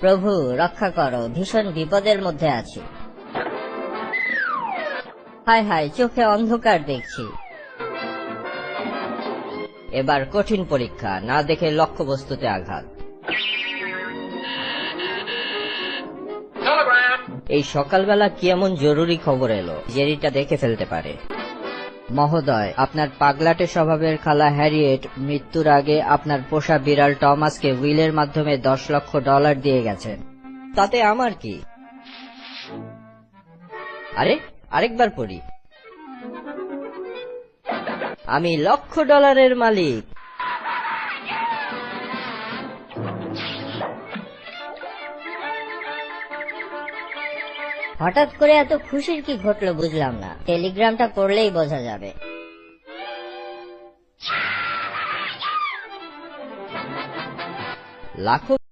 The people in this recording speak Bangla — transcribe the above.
প্রভু রক্ষা করো, ভীষণ বিপদের মধ্যে আছি। হায় হায়, চোখে অন্ধকার দেখছি। এবার কঠিন পরীক্ষা, না দেখে লক্ষ্যবস্তুতে আঘাত। এই সকালবেলা কি এমন জরুরি খবর এলো জেরিটা দেখে ফেলতে পারে? মহোদয়, আপনার পাগলাটে স্বভাবের খালা হ্যারিয়েট মৃত্যুর আগে আপনার পোষা বিড়াল টমাসকে উইলের মাধ্যমে $10 লক্ষ দিয়ে গেছেন। তাতে আমার কি? আরে আরেকবার পড়ি। আমি $1,00,000 মালিক। হঠাৎ করে এত খুশির কি ঘটলো বুঝলাম না। টেলিগ্রামটা পড়লেই বোঝা যাবে। লাখো